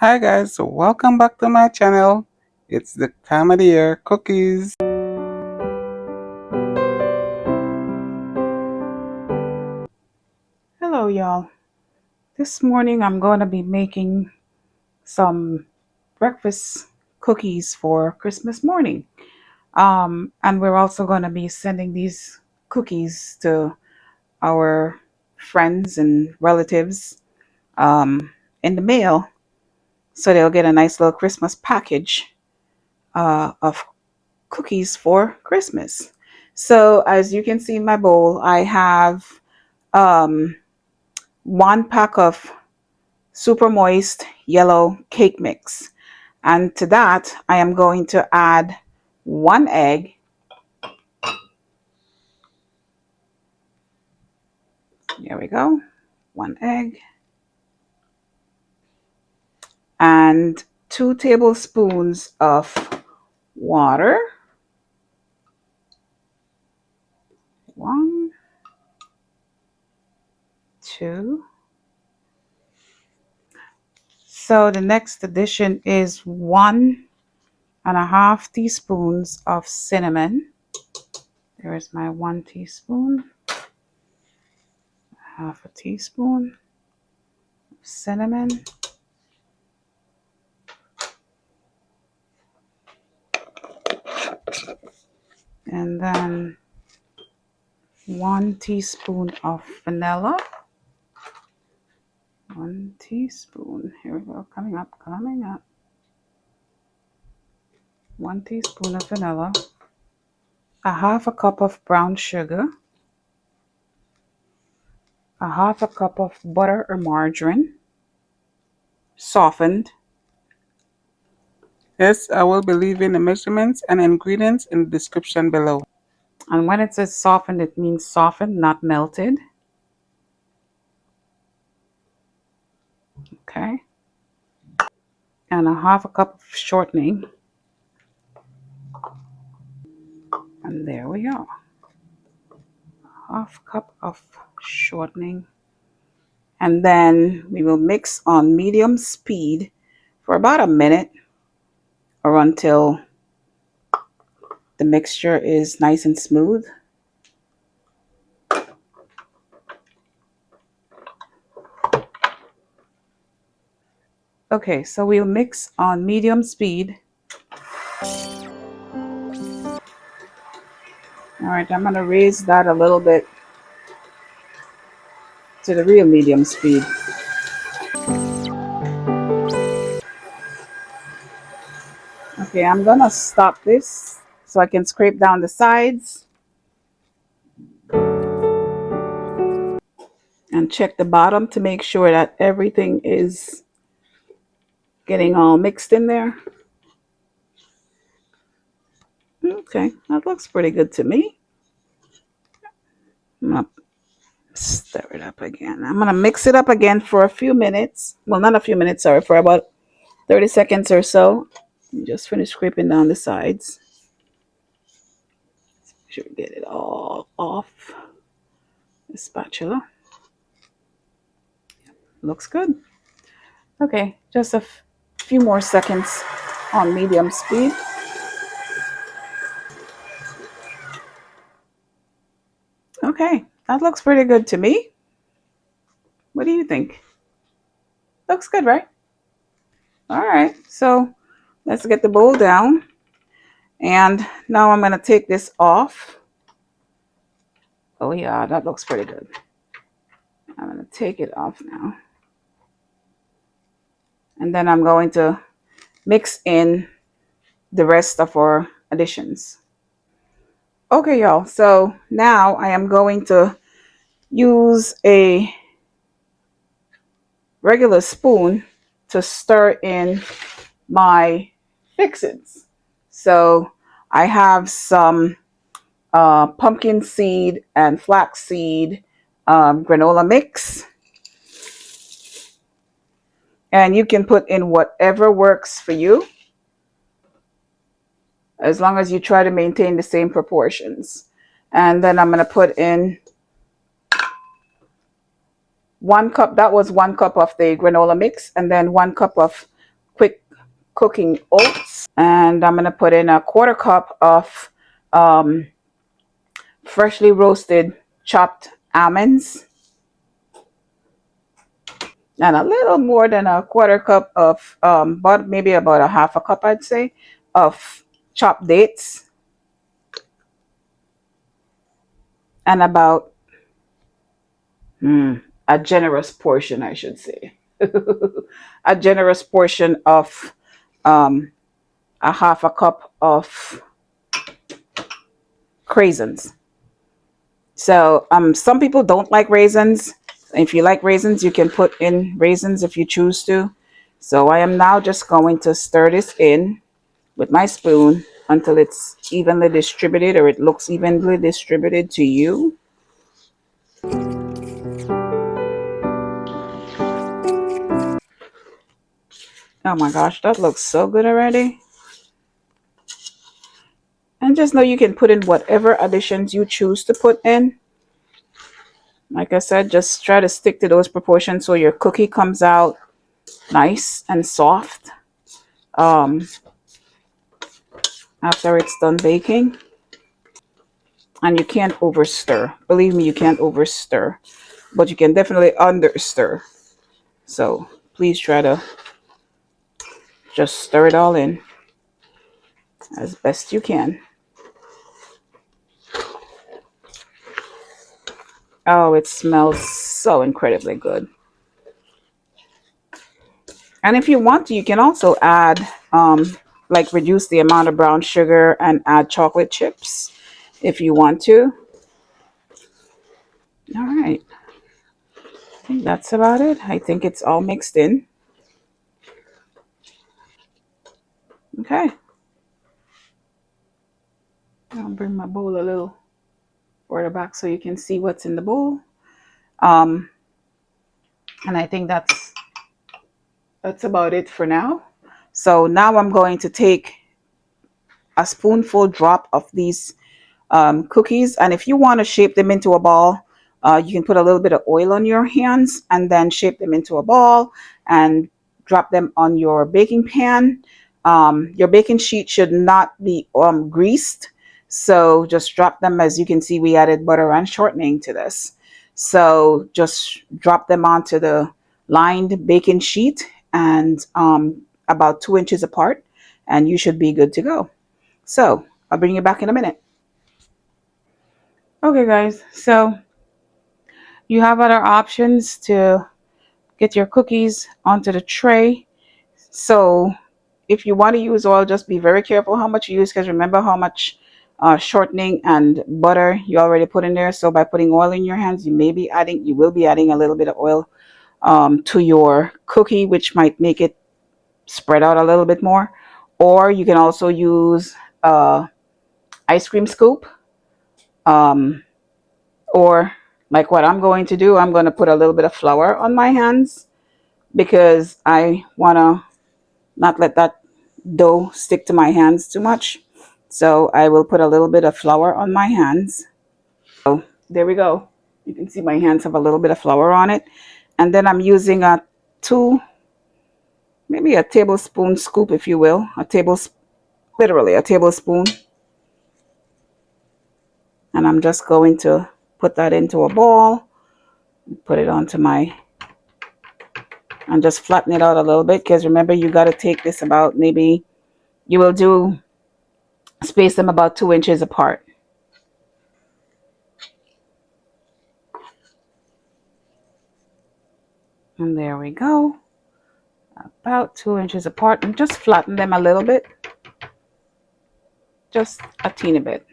Hi guys, welcome back to my channel. It's the time of the year, cookies. Hello, y'all. This morning I'm going to be making some breakfast cookies for Christmas morning. And we're also going to be sending these cookies to our friends and relatives in the mail so they'll get a nice little Christmas package of cookies for Christmas. So, as you can see in my bowl, I have um, 1 pack of super moist yellow cake mix. And to that, I am going to add 1 egg. There we go. 1 egg. And 2 tablespoons of water. 1, 2. So the next addition is 1.5 teaspoons of cinnamon. There is my 1 teaspoon. Half a teaspoon of cinnamon. And then 1 teaspoon of vanilla. 1 teaspoon. Here we go. Coming up, coming up. 1 teaspoon of vanilla. A half a cup of brown sugar. A half a cup of butter or margarine. Softened. Yes, I will be leaving the measurements and ingredients in the description below. And when it says softened, it means softened, not melted. Okay. And a half a cup of shortening. And there we are. Half cup of shortening. And then we will mix on medium speed for about a minute or until the mixture is nice and smooth. Okay, so we'll mix on medium speed. All right, I'm going to raise that a little bit to the real medium speed. Okay, I'm going to stop this so I can scrape down the sides and check the bottom to make sure that everything is getting all mixed in there. Okay, that looks pretty good to me. I'm going to stir it up again. I'm going to mix it up again for a few minutes. Well, not a few minutes, sorry, for about 30 seconds or so. Just finish scraping down the sides. Make sure we get it all off the spatula. Looks good. Okay, just a few more seconds on medium speed. Okay, that looks pretty good to me. What do you think? Looks good, right? All right, so let's get the bowl down. And now I'm going to take this off. Oh yeah, that looks pretty good. I'm going to take it off now. And then I'm going to mix in the rest of our additions. Okay, y'all, so now I am going to use a regular spoon to stir in my fixins. So I have some pumpkin seed and flax seed granola mix. And you can put in whatever works for you, as long as you try to maintain the same proportions. And then I'm going to put in 1 cup. That was 1 cup of the granola mix, and then 1 cup of cooking oats, and I'm going to put in a quarter cup of um, freshly roasted chopped almonds, and a little more than a quarter cup of, but maybe about a half a cup, I'd say, of chopped dates, and about a generous portion, I should say, a generous portion of um, a half a cup of craisins. So some people don't like raisins. If you like raisins, you can put in raisins if you choose to. So I am now just going to stir this in with my spoon until it's evenly distributed, or it looks evenly distributed to you. Oh my gosh, that looks so good already. And just know you can put in whatever additions you choose to put in. Like I said, just try to stick to those proportions so your cookie comes out nice and soft um, after it's done baking. And you can't over stir. Believe me, you can't over stir, but you can definitely under stir. So please try to just stir it all in as best you can. Oh, it smells so incredibly good. And if you want to, you can also add, like, reduce the amount of brown sugar and add chocolate chips if you want to. All right. I think that's about it. I think it's all mixed in. Okay. I'll bring my bowl a little further back so you can see what's in the bowl. Um, and I think that's about it for now. So now I'm going to take a spoonful drop of these cookies, and if you want to shape them into a ball, you can put a little bit of oil on your hands and then shape them into a ball and drop them on your baking pan. Your baking sheet should not be greased, so just drop them. As you can see, we added butter and shortening to this, so just drop them onto the lined baking sheet, and about 2 inches apart, and you should be good to go. So I'll bring you back in a minute. Okay, guys, so you have other options to get your cookies onto the tray. So if you want to use oil, just be very careful how much you use, because remember how much shortening and butter you already put in there. So by putting oil in your hands, you will be adding a little bit of oil to your cookie, which might make it spread out a little bit more. Or you can also use ice cream scoop. Um, or like what I'm going to do, I'm going to put a little bit of flour on my hands because I want to not let that dough stick to my hands too much. So I will put a little bit of flour on my hands. So there we go. You can see my hands have a little bit of flour on it. And then I'm using a maybe a tablespoon scoop, if you will, literally a tablespoon. And I'm just going to put that into a ball, put it onto my, and just flatten it out a little bit, because remember, you got to take this about, maybe you will do, space them about 2 inches apart. And there we go, about 2 inches apart, and just flatten them a little bit, just a teeny bit.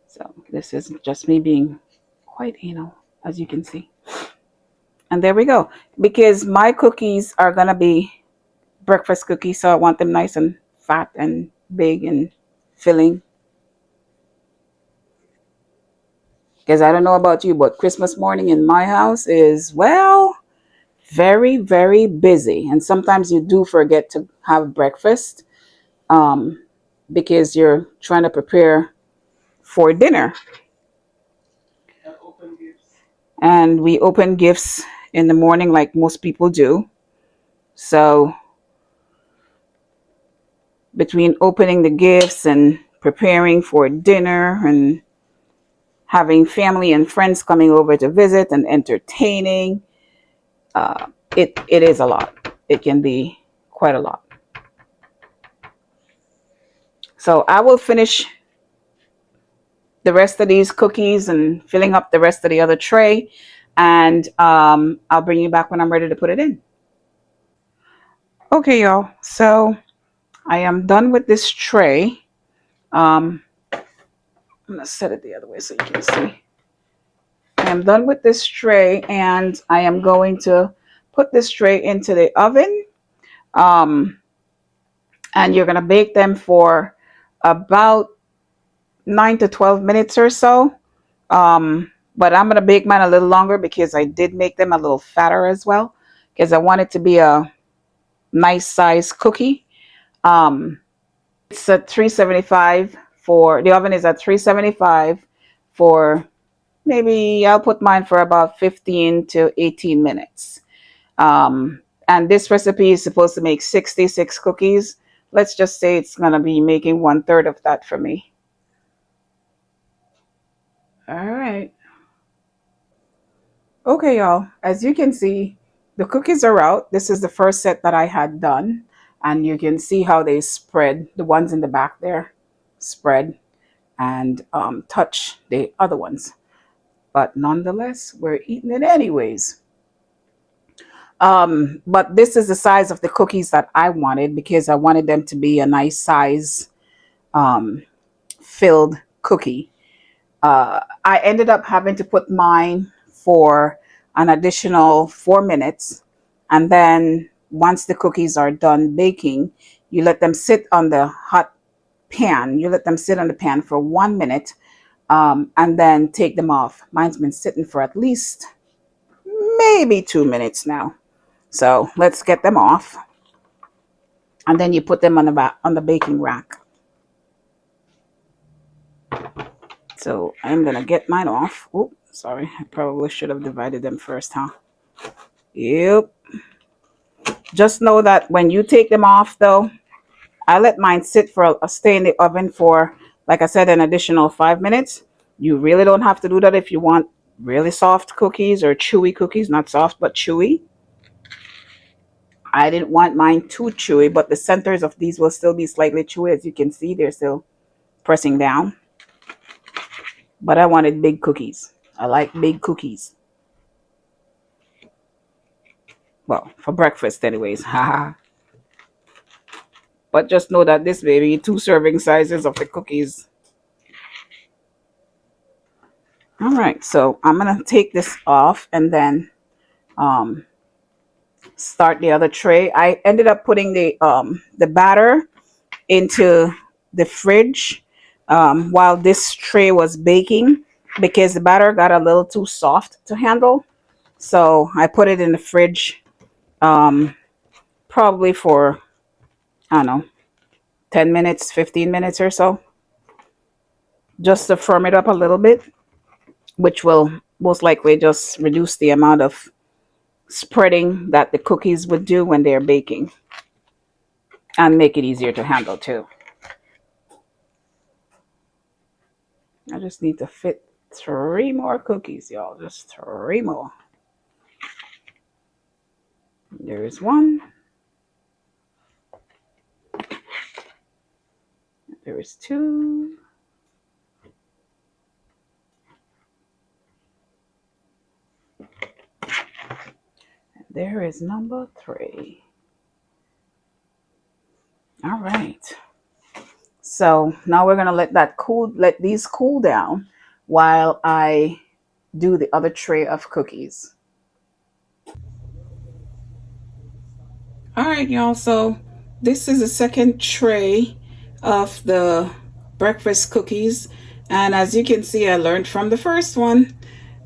So this is just me being quite anal, as you can see. And there we go, because my cookies are gonna be breakfast cookies, so I want them nice and fat and big and filling. Because I don't know about you, but Christmas morning in my house is, well, very, very busy. And sometimes you do forget to have breakfast um, because you're trying to prepare for dinner. And we open gifts in the morning like most people do. So between opening the gifts and preparing for dinner and having family and friends coming over to visit and entertaining. It is a lot. It can be quite a lot. So I will finish the rest of these cookies and filling up the rest of the other tray, and I'll bring you back when I'm ready to put it in. Okay, y'all. So I am done with this tray. I'm gonna set it the other way so you can see. I am done with this tray, and I am going to put this tray into the oven. Um, and you're gonna bake them for about 9 to 12 minutes or so. But I'm gonna bake mine a little longer because I did make them a little fatter as well, because I want it to be a nice size cookie. Um, it's at 375 for the oven is at 375 for maybe I'll put mine for about 15 to 18 minutes. And this recipe is supposed to make 66 cookies. Let's just say it's gonna be making 1/3 of that for me. All right. Okay, y'all. As you can see, the cookies are out. This is the first set that I had done. And you can see how they spread. The ones in the back there spread and touch the other ones. But nonetheless, we're eating it anyways. But this is the size of the cookies that I wanted because I wanted them to be a nice size um, filled cookie. I ended up having to put mine for an additional 4 minutes. And then once the cookies are done baking, you let them sit on the hot pan. You let them sit on the pan for 1 minute and then take them off. Mine's been sitting for at least maybe 2 minutes now. So let's get them off. And then you put them on the baking rack. So I'm gonna get mine off. Oh, sorry, I probably should have divided them first, huh? Yep. Just know that when you take them off, though, I let mine sit for stay in the oven for, like I said, an additional 5 minutes. You really don't have to do that if you want really soft cookies or chewy cookies, not soft but chewy. I didn't want mine too chewy, but the centers of these will still be slightly chewy. As you can see, they're still pressing down. But I wanted big cookies. I like big cookies. Well, for breakfast anyways. Haha. But just know that this baby, 2 serving sizes of the cookies. All right, so I'm gonna take this off and then start the other tray. I ended up putting the batter into the fridge while this tray was baking because the batter got a little too soft to handle. So I put it in the fridge probably for, I don't know, 10 minutes, 15 minutes or so, just to firm it up a little bit, which will most likely just reduce the amount of spreading that the cookies would do when they're baking and make it easier to handle too. I just need to fit 3 more cookies, y'all. Just 3 more. There's 1. There is 2. And there is number 3. All right. So now we're gonna let these cool down while I do the other tray of cookies. All right, y'all. So this is the second tray of the breakfast cookies. And as you can see, I learned from the first one.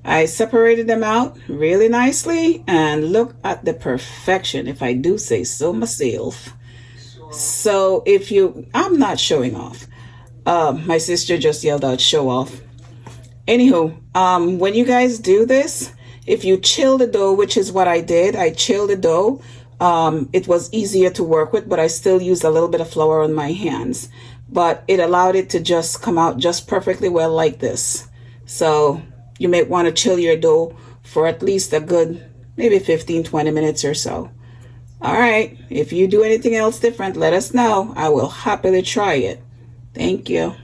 I separated them out really nicely and look at the perfection, if I do say so myself. So I'm not showing off. My sister just yelled out, show off. Anywho, when you guys do this, if you chill the dough, which is what I did, I chilled the dough It was easier to work with, but I still used a little bit of flour on my hands. But it allowed it to just come out just perfectly well like this. So you may want to chill your dough for at least a good maybe 15-20 minutes or so. All right, if you do anything else different, let us know. I will happily try it. Thank you.